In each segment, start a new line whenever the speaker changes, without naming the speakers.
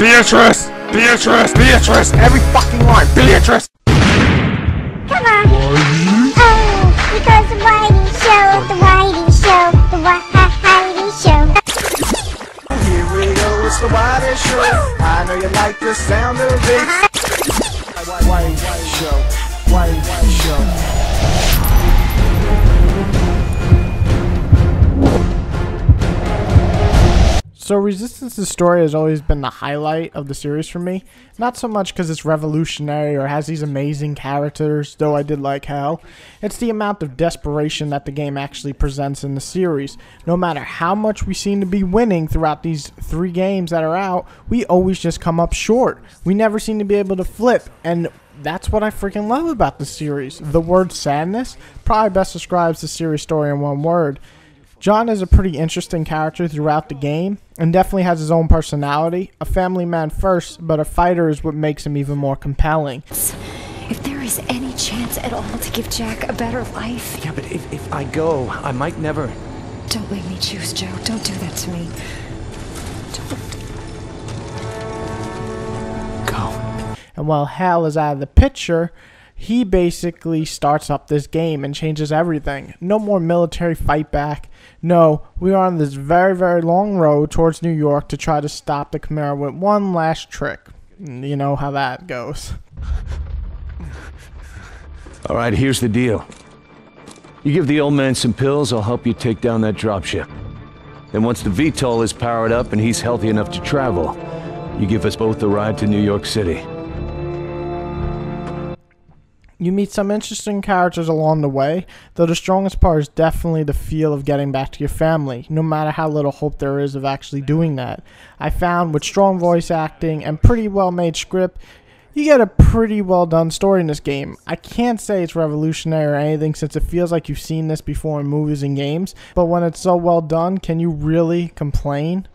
Beatrice! Beatrice! Beatrice! Every fucking line! Beatrice!
Come on. Oh, because the Whitey Show, the Whitey Show, the Whitey Show.
Here we go, it's the Whitey Show. I know you like the sound of it. Whitey Show, Whitey Show.
So Resistance's story has always been the highlight of the series for me. Not so much because it's revolutionary or has these amazing characters, though I did like Hal. It's the amount of desperation that the game actually presents in the series. No matter how much we seem to be winning throughout these 3 games that are out, we always just come up short. We never seem to be able to flip, and that's what I freaking love about the series. The word sadness probably best describes the series story in one word. John is a pretty interesting character throughout the game, and definitely has his own personality. A family man first, but a fighter is what makes him even more compelling.
If there is any chance at all to give Jack a better life...
Yeah, but if I go, I might never...
Don't make me choose, Joe. Don't do that to me. Don't.
Go.
And while Hal is out of the picture, he basically starts up this game and changes everything. No more military fight back. No, we are on this very, very long road towards New York to try to stop the Chimera with one last trick. You know how that goes.
All right, here's the deal. You give the old man some pills, I'll help you take down that dropship. Then once the VTOL is powered up and he's healthy enough to travel, you give us both a ride to New York City.
You meet some interesting characters along the way, though the strongest part is definitely the feel of getting back to your family, no matter how little hope there is of actually doing that. I found with strong voice acting and pretty well made script, you get a pretty well done story in this game. I can't say it's revolutionary or anything since it feels like you've seen this before in movies and games, but when it's so well done, can you really complain?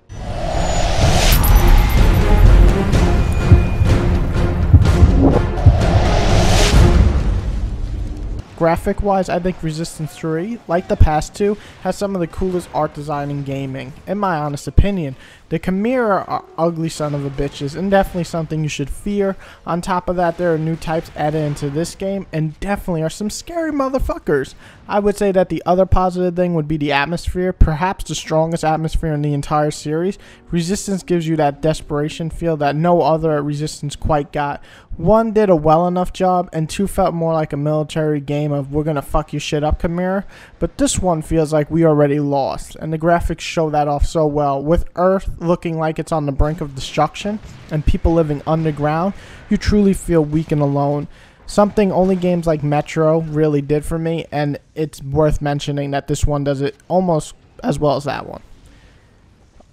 Graphic wise, I think Resistance 3, like the past 2, has some of the coolest art design in gaming, in my honest opinion. The Chimera are ugly son of a bitches, and definitely something you should fear. On top of that, there are new types added into this game, and definitely are some scary motherfuckers. I would say that the other positive thing would be the atmosphere, perhaps the strongest atmosphere in the entire series. Resistance gives you that desperation feel that no other Resistance quite got. 1 did a well enough job, and 2 felt more like a military game of we're gonna fuck your shit up, Chimera. But this one feels like we already lost, and the graphics show that off so well. With Earth looking like it's on the brink of destruction, and people living underground, you truly feel weak and alone. Something only games like Metro really did for me, and it's worth mentioning that this one does it almost as well as that one.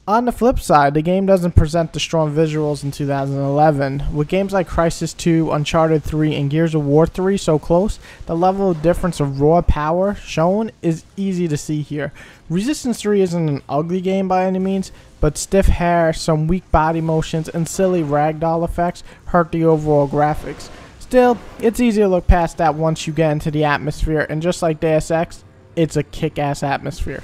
On the flip side, the game doesn't present the strong visuals in 2011. With games like Crysis 2, Uncharted 3, and Gears of War 3 so close, the level of difference of raw power shown is easy to see here. Resistance 3 isn't an ugly game by any means, but stiff hair, some weak body motions, and silly ragdoll effects hurt the overall graphics. Still, it's easy to look past that once you get into the atmosphere, and just like Deus Ex, it's a kick-ass atmosphere.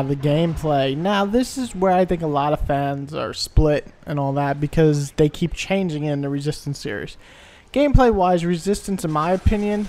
The gameplay. Now, this is where I think a lot of fans are split and all that because they keep changing in the Resistance series. Gameplay-wise, Resistance, in my opinion,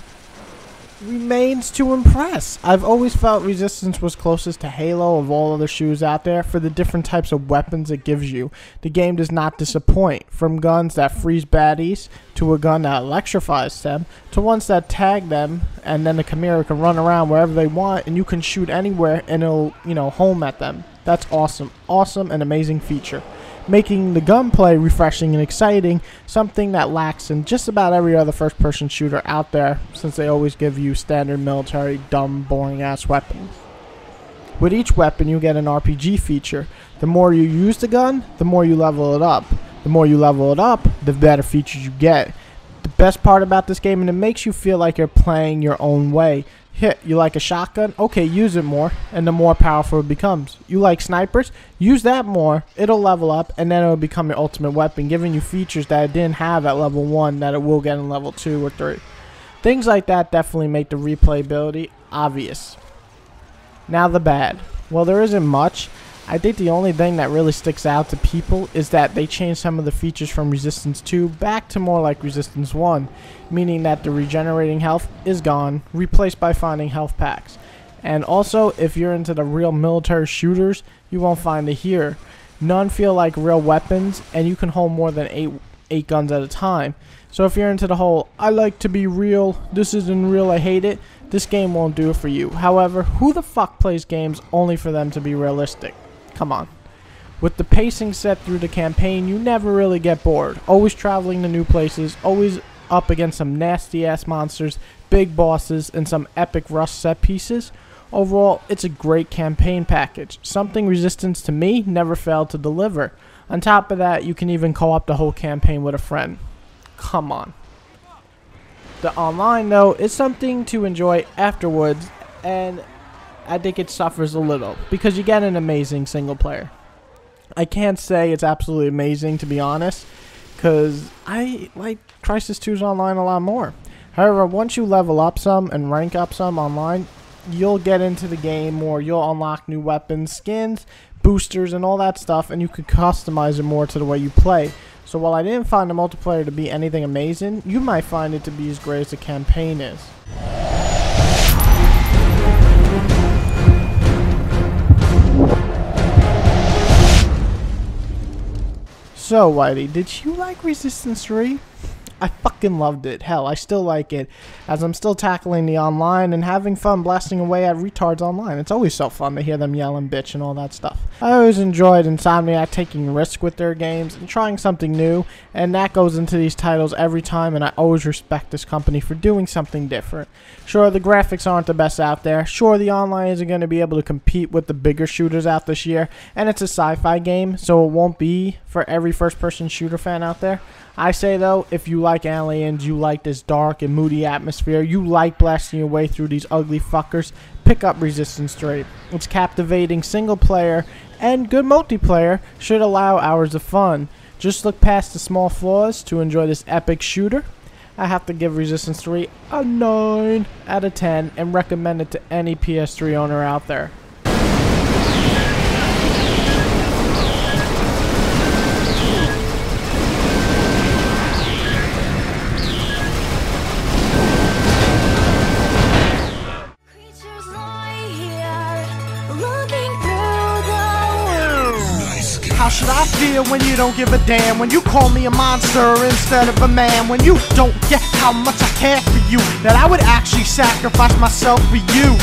remains to impress. I've always felt Resistance was closest to Halo of all other shooters out there for the different types of weapons it gives you. The game does not disappoint, from guns that freeze baddies to a gun that electrifies them to ones that tag them, and then the Chimera can run around wherever they want and you can shoot anywhere and it'll, home at them. That's awesome. Awesome and amazing feature, making the gunplay refreshing and exciting, something that lacks in just about every other first-person shooter out there, since they always give you standard military, dumb, boring-ass weapons. With each weapon, you get an RPG feature. The more you use the gun, the more you level it up. The more you level it up, the better features you get. The best part about this game, and it makes you feel like you're playing your own way. You like a shotgun? Okay, use it more, and the more powerful it becomes. You like snipers? Use that more, it'll level up, and then it'll become your ultimate weapon, giving you features that it didn't have at level 1 that it will get in level 2 or 3. Things like that definitely make the replayability obvious. Now the bad. Well, there isn't much. I think the only thing that really sticks out to people is that they changed some of the features from Resistance 2 back to more like Resistance 1, meaning that the regenerating health is gone, replaced by finding health packs. And also, if you're into the real military shooters, you won't find it here. None feel like real weapons, and you can hold more than 8 guns at a time. So if you're into the whole, I like to be real, this isn't real, I hate it, this game won't do it for you. However, who the fuck plays games only for them to be realistic? Come on. With the pacing set through the campaign, you never really get bored. Always traveling to new places, always up against some nasty ass monsters, big bosses, and some epic rush set pieces. Overall, it's a great campaign package. Something Resistance to me never failed to deliver. On top of that, you can even co-op the whole campaign with a friend. Come on. The online though is something to enjoy afterwards, and I think it suffers a little because you get an amazing single player. I can't say it's absolutely amazing, to be honest, because I like Crysis 2's online a lot more. However, once you level up some and rank up some online, you'll get into the game more. You'll unlock new weapons, skins, boosters, and all that stuff, and you can customize it more to the way you play. So while I didn't find the multiplayer to be anything amazing, you might find it to be as great as the campaign is. So, Whitey, did you like Resistance 3? I fucking loved it. Hell, I still like it, as I'm still tackling the online and having fun blasting away at retards online. It's always so fun to hear them yell and bitch and all that stuff. I always enjoyed Insomniac taking risks with their games and trying something new, and that goes into these titles every time, and I always respect this company for doing something different. Sure, the graphics aren't the best out there. Sure, the online isn't going to be able to compete with the bigger shooters out this year, and it's a sci-fi game, so it won't be for every first-person shooter fan out there. I say though, if you like aliens, you like this dark and moody atmosphere, you like blasting your way through these ugly fuckers, pick up Resistance 3. It's captivating single player, and good multiplayer should allow hours of fun. Just look past the small flaws to enjoy this epic shooter. I have to give Resistance 3 a 9 out of 10 and recommend it to any PS3 owner out there.
How should I feel when you don't give a damn? When you call me a monster instead of a man? When you don't get how much I care for you, that I would actually sacrifice myself for you.